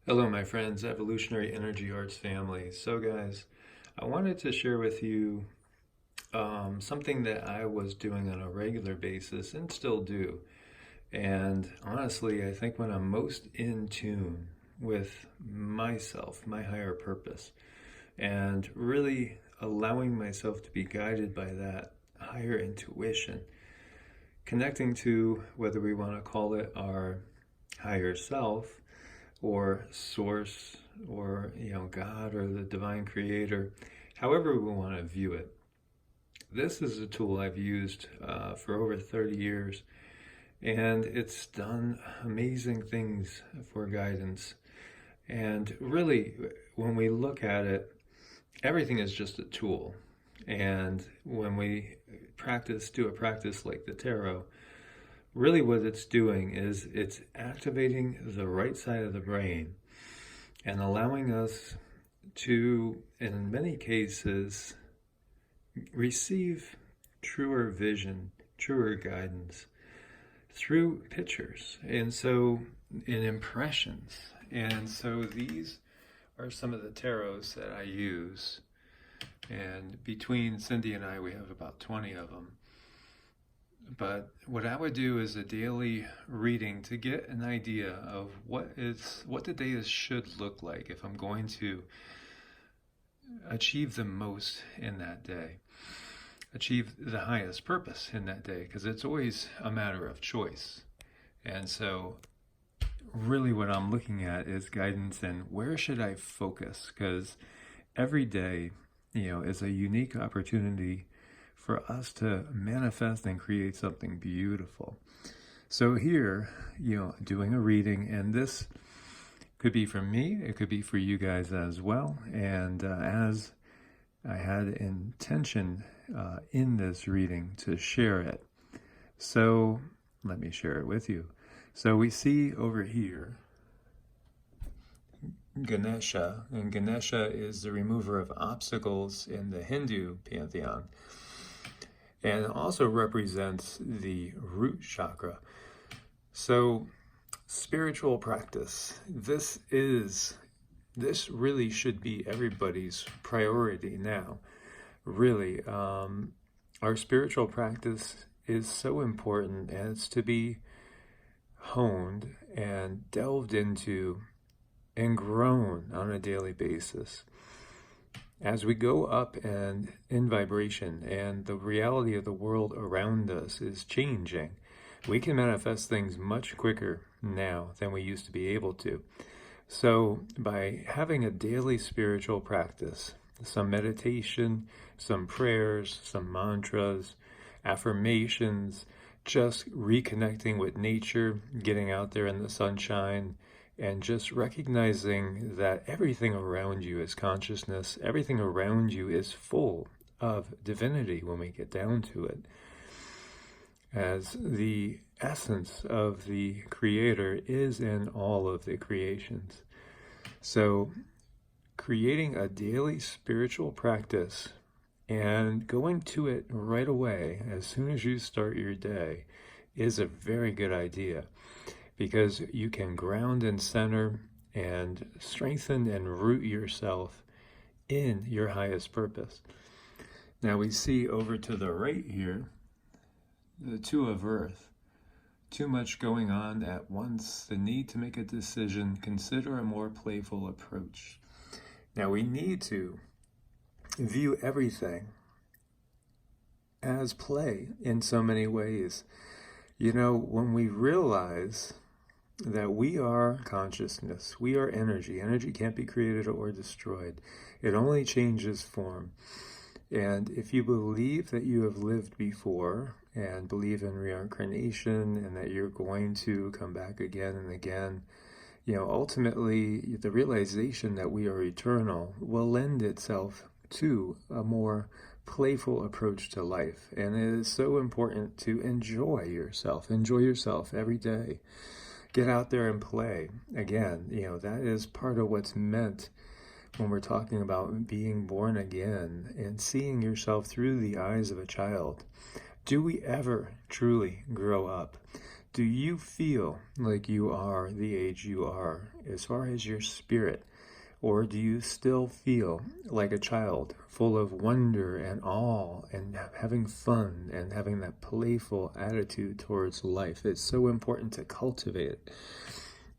Hello, my friends, Evolutionary Energy Arts family. So, guys, I wanted to share with you something that I was doing on a regular basis and still do. And honestly, I think when I'm most in tune with myself, my higher purpose, and really allowing myself to be guided by that higher intuition, connecting to whether we want to call it our higher self or source or God or the divine creator, however we want to view it. This is a tool I've used for over 30 years, and it's done amazing things for guidance. And really, when we look at it, everything is just a tool. And when we do a practice like the tarot, really what it's doing is it's activating the right side of the brain and allowing us to, in many cases, receive truer vision, truer guidance through pictures in impressions. And so these are some of the tarots that I use. And between Cindy and I, we have about 20 of them. But what I would do is a daily reading to get an idea of what the day should look like if I'm going to achieve the most in that day, achieve the highest purpose in that day, because it's always a matter of choice. And so really what I'm looking at is guidance and where should I focus, because every day, is a unique opportunity for us to manifest and create something beautiful. So here, doing a reading, and this could be for me, it could be for you guys as well. And as I had intention in this reading to share it, so let me share it with you. So we see over here Ganesha, and Ganesha is the remover of obstacles in the Hindu pantheon, and also represents the root chakra. So spiritual practice, this really should be everybody's priority now. Really, our spiritual practice is so important, and it's to be honed and delved into and grown on a daily basis. As we go up and in vibration and the reality of the world around us is changing, we can manifest things much quicker now than we used to be able to. So by having a daily spiritual practice, some meditation, some prayers, some mantras, affirmations, just reconnecting with nature, getting out there in the sunshine, and just recognizing that everything around you is consciousness, everything around you is full of divinity when we get down to it, as the essence of the Creator is in all of the creations. So creating a daily spiritual practice and going to it right away as soon as you start your day is a very good idea, because you can ground and center and strengthen and root yourself in your highest purpose. Now we see over to the right here, the Two of Earth. Too much going on at once, the need to make a decision, consider a more playful approach. Now we need to view everything as play in so many ways. When we realize that we are consciousness, we are energy. Energy can't be created or destroyed. It only changes form. And if you believe that you have lived before and believe in reincarnation and that you're going to come back again and again, ultimately the realization that we are eternal will lend itself to a more playful approach to life. And it is so important to enjoy yourself every day. Get out there and play. Again, that is part of what's meant when we're talking about being born again and seeing yourself through the eyes of a child. Do we ever truly grow up? Do you feel like you are the age you are as far as your spirit? Or do you still feel like a child, full of wonder and awe and having fun and having that playful attitude towards life? It's so important to cultivate it.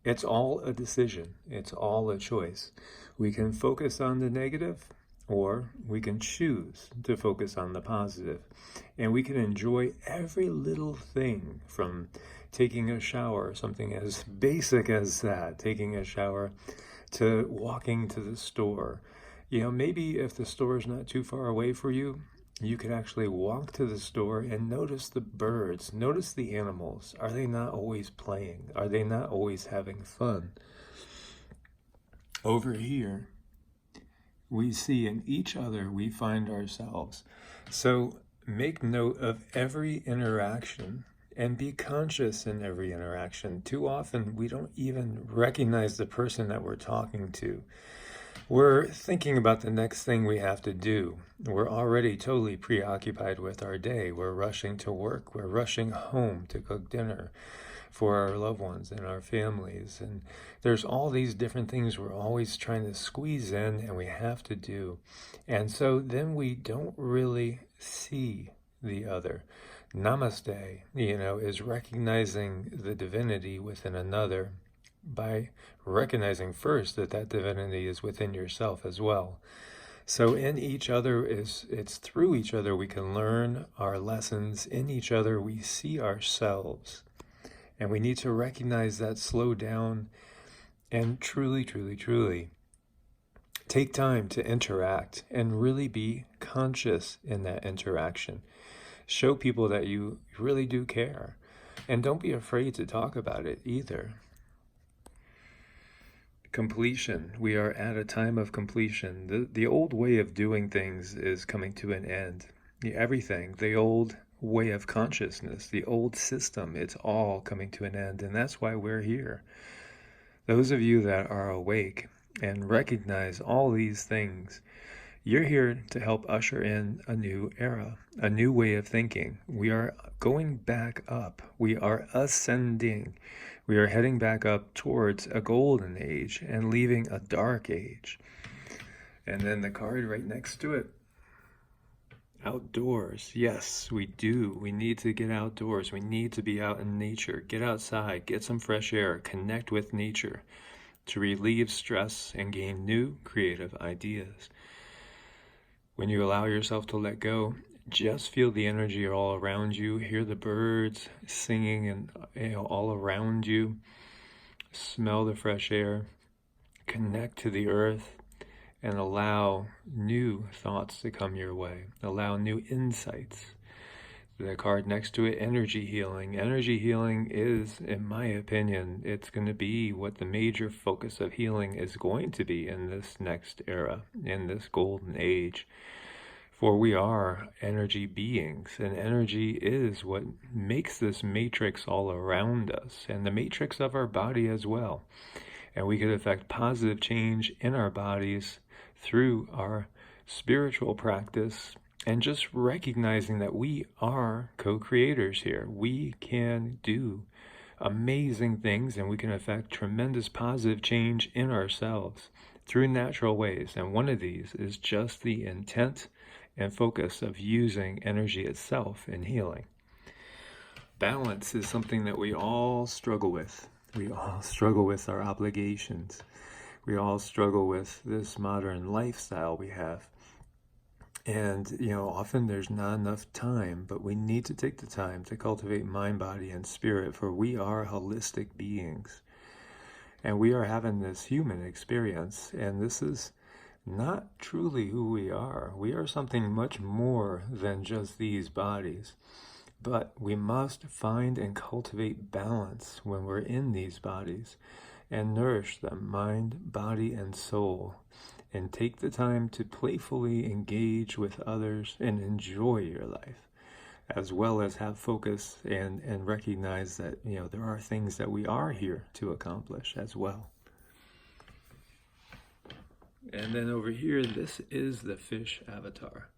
It's all a decision. It's all a choice. We can focus on the negative, or we can choose to focus on the positive. And we can enjoy every little thing, from taking a shower, something as basic as that, taking a shower, to walking to the store. Maybe if the store is not too far away for you, you could actually walk to the store and notice the birds, notice the animals. Are they not always playing? Are they not always having fun? Over here, we see in each other, we find ourselves. So make note of every interaction and be conscious in every interaction. Too often, we don't even recognize the person that we're talking to. We're thinking about the next thing we have to do. We're already totally preoccupied with our day. We're rushing to work. We're rushing home to cook dinner for our loved ones and our families. And there's all these different things we're always trying to squeeze in and we have to do. And so then we don't really see the other. Namaste, is recognizing the divinity within another by recognizing first that that divinity is within yourself as well. So in each other, it's through each other we can learn our lessons. In each other we see ourselves. And we need to recognize that, slow down, and truly, truly, truly take time to interact and really be conscious in that interaction. Show people that you really do care. And don't be afraid to talk about it either. Completion. We are at a time of completion. The old way of doing things is coming to an end. Everything, the old way of consciousness, the old system, it's all coming to an end. And that's why we're here. Those of you that are awake and recognize all these things, you're here to help usher in a new era, a new way of thinking. We are going back up. We are ascending. We are heading back up towards a golden age and leaving a dark age. And then the card right next to it, outdoors. Yes, we do. We need to get outdoors. We need to be out in nature. Get outside, get some fresh air, connect with nature to relieve stress and gain new creative ideas. When you allow yourself to let go, just feel the energy all around you. Hear the birds singing and all around you. Smell the fresh air. Connect to the earth and allow new thoughts to come your way. Allow new insights. The card next to it, energy healing. Energy healing is, in my opinion, it's going to be what the major focus of healing is going to be in this next era, in this golden age. For we are energy beings, and energy is what makes this matrix all around us, and the matrix of our body as well. And we could affect positive change in our bodies through our spiritual practice, and just recognizing that we are co-creators here. We can do amazing things, and we can affect tremendous positive change in ourselves through natural ways. And one of these is just the intent and focus of using energy itself in healing. Balance is something that we all struggle with. We all struggle with our obligations. We all struggle with this modern lifestyle we have. And, often there's not enough time, but we need to take the time to cultivate mind, body, and spirit, for we are holistic beings. And we are having this human experience, and this is not truly who we are. We are something much more than just these bodies. But we must find and cultivate balance when we're in these bodies and nourish them, mind, body, and soul. And take the time to playfully engage with others and enjoy your life, as well as have focus and recognize that, there are things that we are here to accomplish as well. And then over here, this is the fish avatar.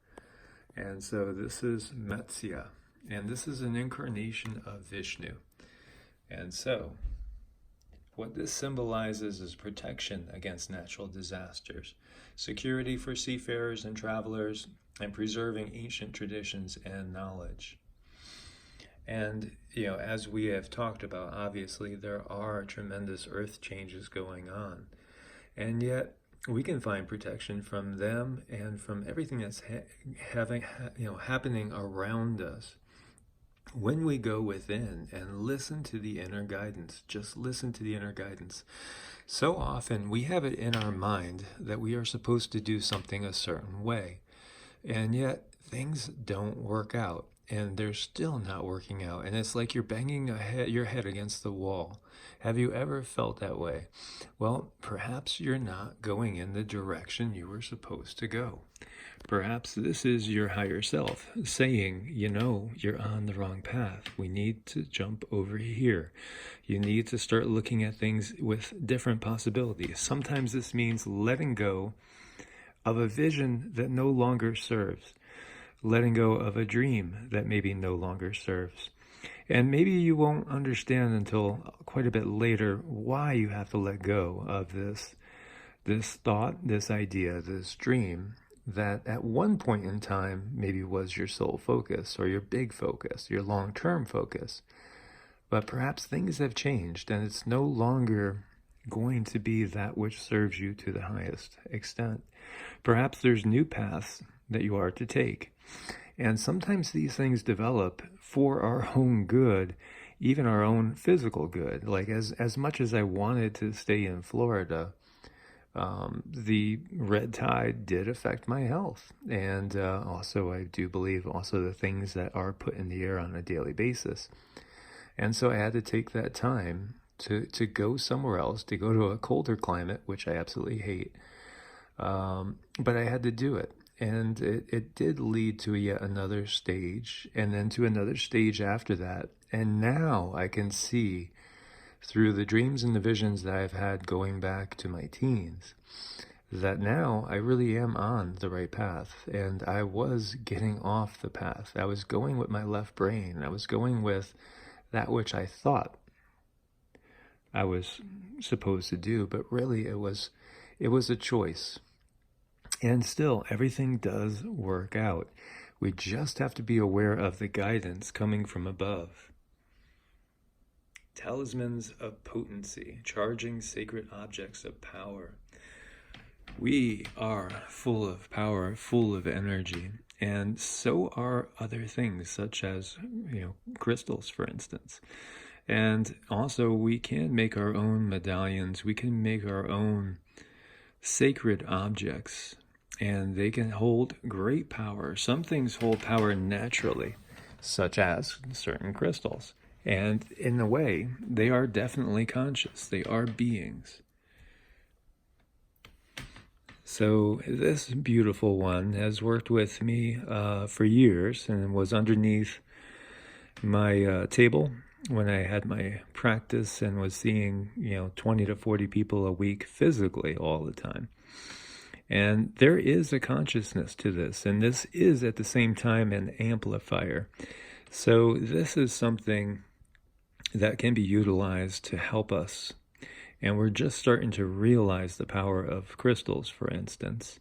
And so this is Matsya, and this is an incarnation of Vishnu. And so, what this symbolizes is protection against natural disasters, security for seafarers and travelers, and preserving ancient traditions and knowledge. And, as we have talked about, obviously, there are tremendous earth changes going on. And yet, we can find protection from them and from everything that's happening around us. When we go within and listen to the inner guidance, just listen to the inner guidance. So often we have it in our mind that we are supposed to do something a certain way. And yet things don't work out, and they're still not working out. And it's like you're banging your head against the wall. Have you ever felt that way? Well, perhaps you're not going in the direction you were supposed to go. Perhaps this is your higher self saying, you're on the wrong path. We need to jump over here. You need to start looking at things with different possibilities. Sometimes this means letting go of a vision that no longer serves, letting go of a dream that maybe no longer serves. And maybe you won't understand until quite a bit later why you have to let go of this thought, this idea, this dream that at one point in time maybe was your sole focus or your big focus, your long-term focus. But perhaps things have changed and it's no longer going to be that which serves you to the highest extent. Perhaps there's new paths that you are to take. And sometimes these things develop for our own good, even our own physical good. Like as much as I wanted to stay in Florida, the red tide did affect my health. And also, I do believe also the things that are put in the air on a daily basis. And so I had to take that time to go somewhere else, to go to a colder climate, which I absolutely hate. But I had to do it. And it did lead to yet another stage, and then to another stage after that. And now I can see through the dreams and the visions that I've had going back to my teens, that now I really am on the right path. And I was getting off the path. I was going with my left brain. I was going with that which I thought I was supposed to do, but really it was a choice. And still, everything does work out. We just have to be aware of the guidance coming from above. Talismans of potency, charging sacred objects of power. We are full of power, full of energy, and so are other things, such as, crystals, for instance. And also, we can make our own medallions. We can make our own sacred objects, and they can hold great power. Some things hold power naturally, such as certain crystals. And in a way, they are definitely conscious. They are beings. So this beautiful one has worked with me for years and was underneath my table when I had my practice and was seeing, 20 to 40 people a week physically all the time. And there is a consciousness to this, and this is at the same time an amplifier. So this is something that can be utilized to help us. And we're just starting to realize the power of crystals, for instance.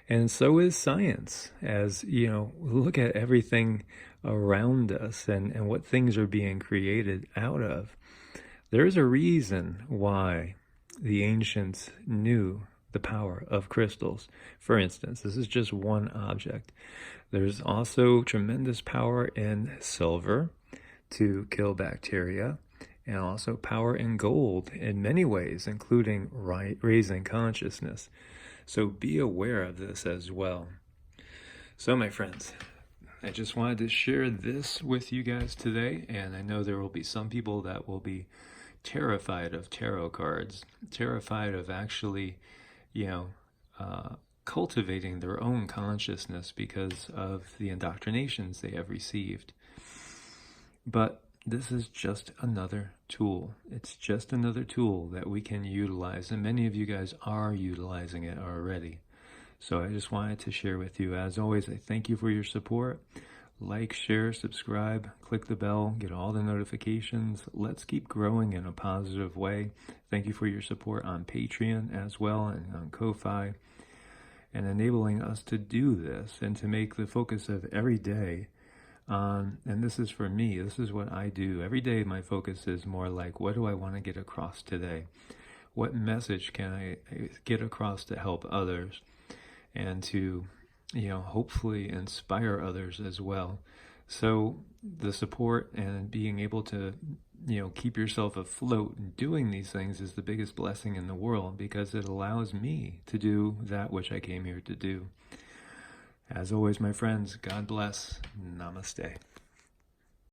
And so is science, as, look at everything around us and what things are being created out of. There's a reason why the ancients knew the power of crystals. For instance, this is just one object. There's also tremendous power in silver to kill bacteria, and also power in gold in many ways, including raising consciousness. So be aware of this as well. So my friends, I just wanted to share this with you guys today, and I know there will be some people that will be terrified of tarot cards, terrified of actually, cultivating their own consciousness because of the indoctrinations they have received. But this is just another tool. It's just another tool that we can utilize, and many of you guys are utilizing it already. So I just wanted to share with you. As always, I thank you for your support. Like, share, subscribe, click the bell, get all the notifications. Let's keep growing in a positive way. Thank you for your support on Patreon as well, and on Ko-Fi, and enabling us to do this and to make the focus of every day on, and this is for me, this is what I do. Every day my focus is more like, what do I want to get across today? What message can I get across to help others and to, hopefully inspire others as well? So the support and being able to, keep yourself afloat and doing these things is the biggest blessing in the world, because it allows me to do that which I came here to do. As always, my friends, God bless. Namaste.